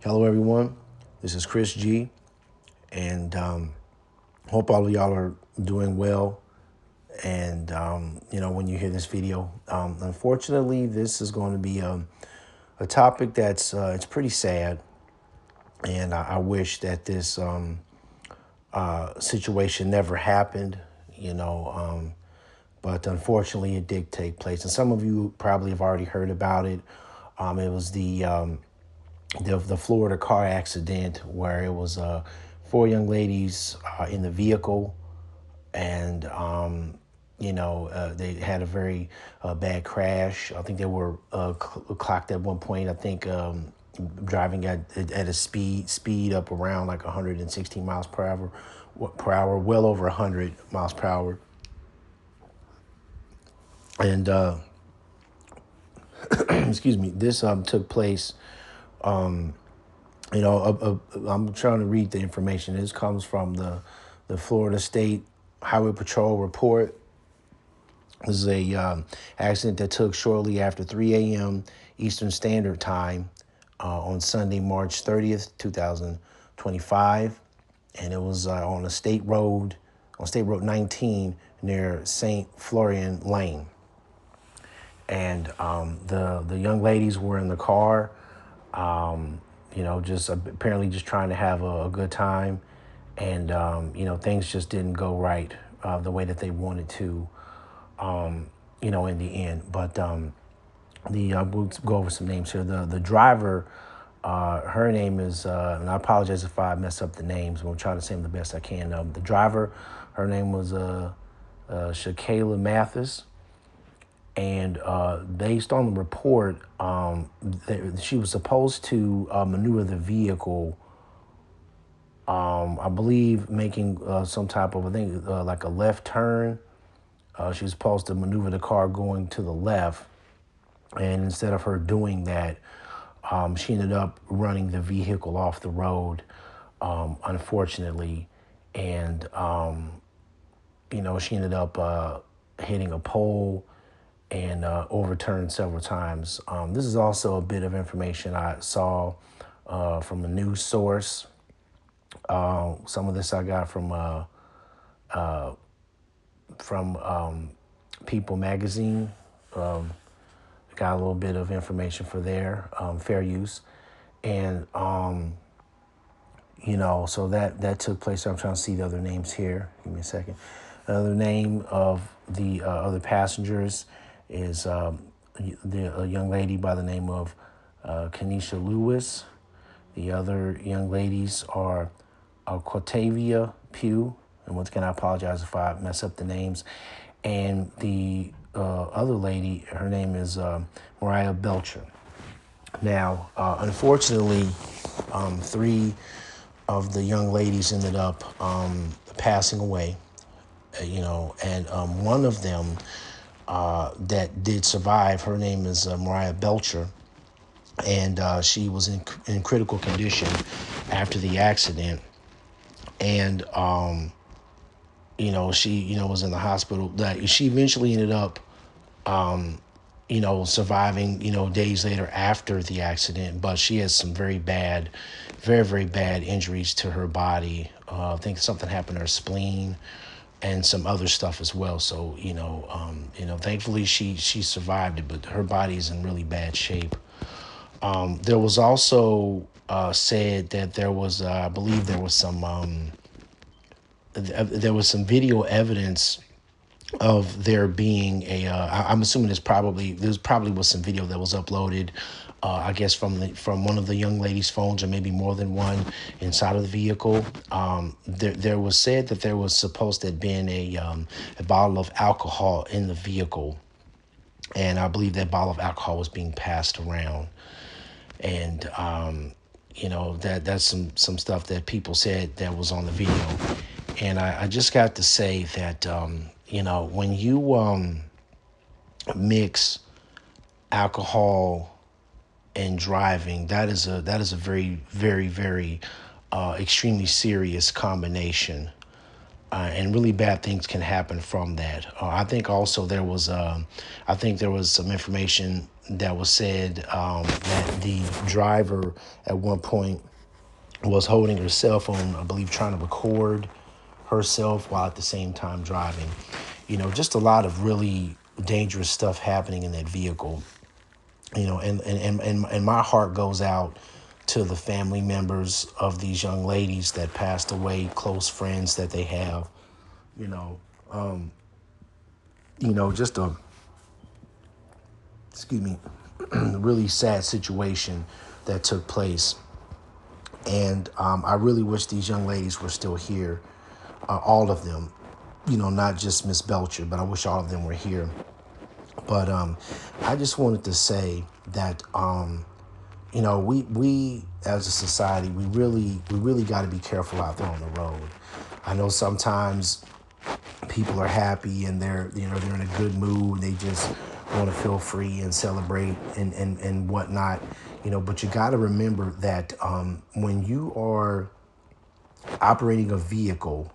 Hello, everyone. This is Chris G, and hope all of y'all are doing well. And when you hear this video, unfortunately, this is going to be a topic that's it's pretty sad, and I wish that this situation never happened. You know, but unfortunately, it did take place, and some of you probably have already heard about it. It was the Florida car accident where it was four young ladies in the vehicle, and they had a very bad crash. I think they were clocked at one point. I think driving at a speed up around like 116 miles per hour, well over 100 miles per hour, and excuse me. This took place. I'm trying to read the information. This comes from the Florida State Highway Patrol report. This is a accident that took shortly after 3 a.m. Eastern Standard Time on Sunday, March 30th, 2025. And it was on State Road 19 near St. Florian Lane. And the young ladies were in the car, just apparently just trying to have a good time, and things just didn't go right the way that they wanted to, in the end. But we'll go over some names here. The driver, her name is, and I apologize if I mess up the names, but I'm trying to say them the best I can. The driver, her name was Shakayla Mathis. And based on the report, she was supposed to maneuver the vehicle, I believe, making some type of, I think, like a left turn. She was supposed to maneuver the car going to the left. And instead of her doing that, she ended up running the vehicle off the road, unfortunately. And, she ended up hitting a pole and overturned several times. This is also a bit of information I saw from a news source. Some of this I got from People Magazine. Got a little bit of information for there, fair use. And, so that took place. I'm trying to see the other names here. Give me a second. Another name of the other passengers is a young lady by the name of Kenesha Lewis. The other young ladies are Cortavia Pugh, and once again, I apologize if I mess up the names. And the other lady, her name is Mariah Belcher. Now, unfortunately, three of the young ladies ended up passing away, and one of them that did survive, her name is Mariah Belcher, and she was in critical condition after the accident. And, she, was in the hospital. She eventually ended up, surviving, days later after the accident, but she has some very, very bad injuries to her body. I think something happened to her spleen and some other stuff as well. So, thankfully she survived it, but her body is in really bad shape. There was also said that there was, I believe there was some video evidence of there being I'm assuming there's probably was some video that was uploaded, I guess from one of the young ladies' phones, or maybe more than one, inside of the vehicle. There was said that there was supposed to have been a bottle of alcohol in the vehicle, and I believe that bottle of alcohol was being passed around. And that's some stuff that people said that was on the video. And I just got to say that when you mix alcohol and driving, that is a very, very, very extremely serious combination. And really bad things can happen from that. I think also there was some information that was said that the driver at one point was holding her cell phone, I believe, trying to record herself while at the same time driving. Just a lot of really dangerous stuff happening in that vehicle. And my heart goes out to the family members of these young ladies that passed away, close friends that they have. You know, just a, excuse me, really sad situation that took place. And I really wish these young ladies were still here, all of them, not just Miss Belcher, but I wish all of them were here. But I just wanted to say that, we as a society, we really got to be careful out there on the road. I know sometimes people are happy and they're in a good mood. They just want to feel free and celebrate and whatnot, but you got to remember that when you are operating a vehicle,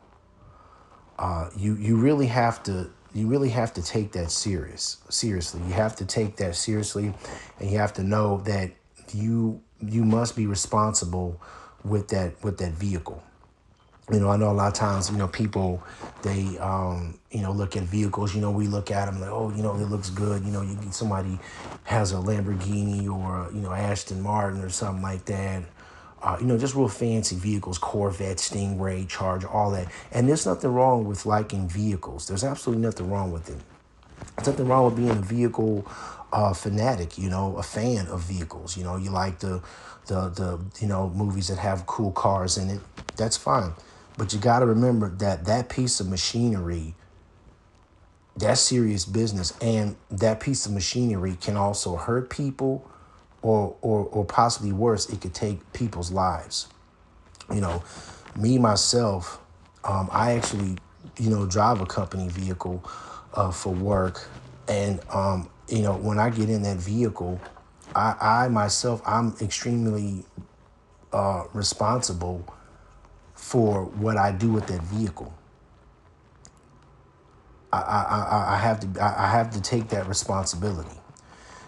you really have to take that seriously. You have to take that seriously, and you have to know that you must be responsible with that vehicle. I know a lot of times, people, they, look at vehicles, we look at them like, oh, it looks good. You get somebody has a Lamborghini or, Aston Martin or something like that. Just real fancy vehicles, Corvette, Stingray, Charger, all that. And there's nothing wrong with liking vehicles. There's absolutely nothing wrong with it. There's nothing wrong with being a vehicle fanatic, a fan of vehicles. You like the movies that have cool cars in it. That's fine. But you got to remember that piece of machinery, that's serious business. And that piece of machinery can also hurt people or possibly worse, it could take people's lives. Me, myself, I actually, drive a company vehicle for work. And, when I get in that vehicle, I myself, I'm extremely responsible for what I do with that vehicle. I have to take that responsibility.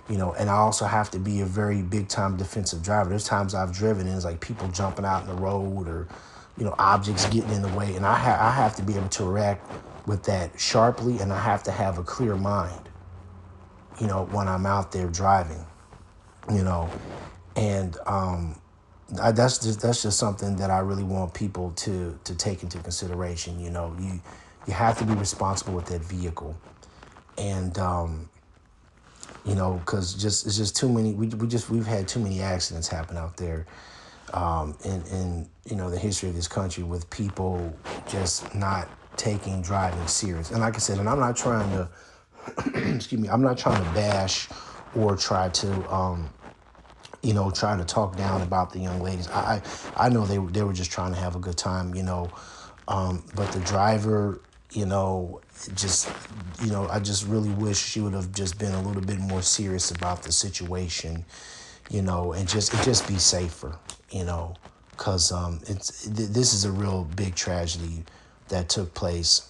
And I also have to be a very big time defensive driver. There's times I've driven and it's like people jumping out in the road or, objects getting in the way. And I have to be able to react with that sharply, and I have to have a clear mind, when I'm out there driving, you know, and that's just something that I really want people to take into consideration. You have to be responsible with that vehicle, and because it's just too many. We've had too many accidents happen out there, in the history of this country, with people just not taking driving serious. And like I said, and I'm not trying to excuse me, I'm not trying to bash or try to try to talk down about the young ladies. I know they were just trying to have a good time, but the driver, just, I just really wish she would have just been a little bit more serious about the situation, and just be safer, because this is a real big tragedy that took place.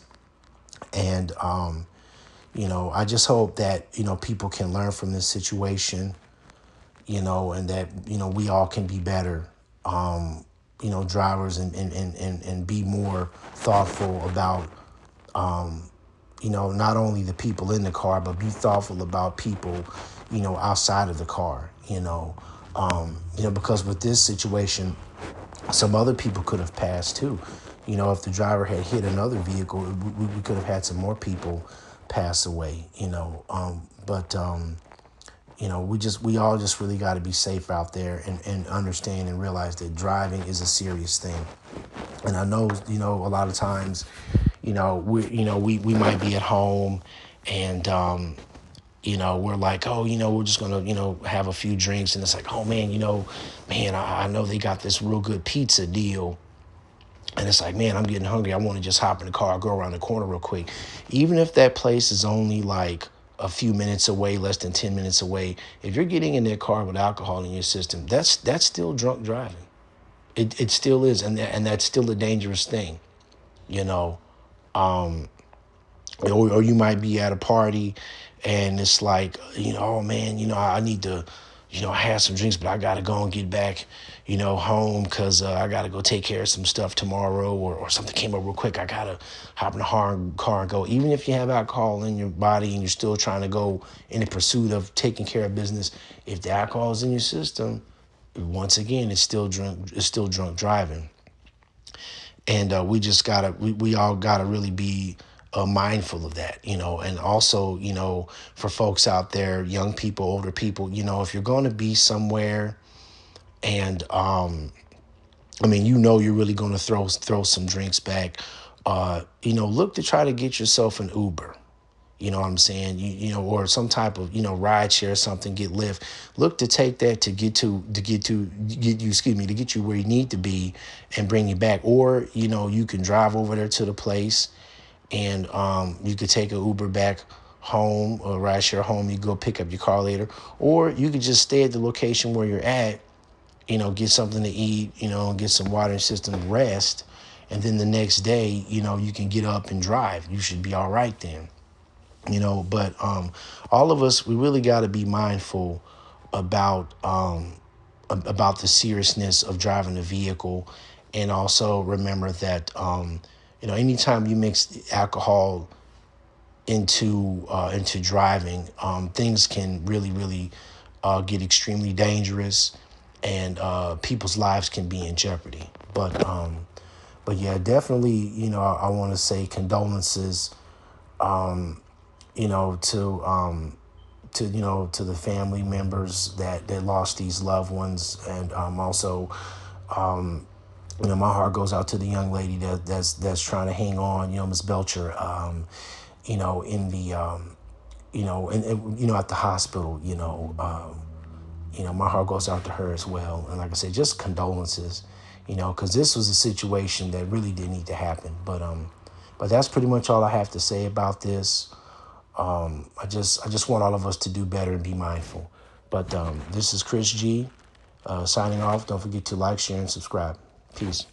And, I just hope that, people can learn from this situation, and that, we all can be better, drivers, and be more thoughtful about, not only the people in the car, but be thoughtful about people, outside of the car, because with this situation, some other people could have passed too. If the driver had hit another vehicle, we could have had some more people pass away, but we all just really got to be safe out there, and understand and realize that driving is a serious thing. And I know, a lot of times, we might be at home, and, we're like, oh, we're just going to, have a few drinks. And it's like, oh, man, I know they got this real good pizza deal. And it's like, man, I'm getting hungry. I want to just hop in the car, go around the corner real quick. Even if that place is only like a few minutes away, less than 10 minutes away, if you're getting in that car with alcohol in your system, that's still drunk driving. It still is. And that's still a dangerous thing, you know. Um, or you might be at a party and it's like, oh man, I need to, have some drinks, but I got to go and get back, home because I got to go take care of some stuff tomorrow, or something came up real quick. I got to hop in the car and go. Even if you have alcohol in your body and you're still trying to go in the pursuit of taking care of business, if the alcohol is in your system, once again, it's still drunk driving. And we all gotta really be mindful of that, and also, for folks out there, young people, older people, if you're going to be somewhere and you're really going to throw some drinks back, look to try to get yourself an Uber. You know what I'm saying? Or some type of, ride share or something, get Lyft. Look to take that to get you where you need to be and bring you back. Or, you can drive over there to the place and you could take an Uber back home or ride share home. You go pick up your car later. Or you could just stay at the location where you're at, get something to eat, get some water and system rest. And then the next day, you can get up and drive. You should be all right then. But all of us, we really got to be mindful about the seriousness of driving a vehicle, and also remember that anytime you mix alcohol into driving, things can really get extremely dangerous, and people's lives can be in jeopardy. But yeah, definitely, I want to say condolences, to the family members that lost these loved ones, and also, my heart goes out to the young lady that's trying to hang on, Miss Belcher, in the at the hospital, my heart goes out to her as well. And like I said, just condolences, because this was a situation that really didn't need to happen. But that's pretty much all I have to say about this. I just want all of us to do better and be mindful. But this is Chris G, signing off. Don't forget to like, share, and subscribe. Peace.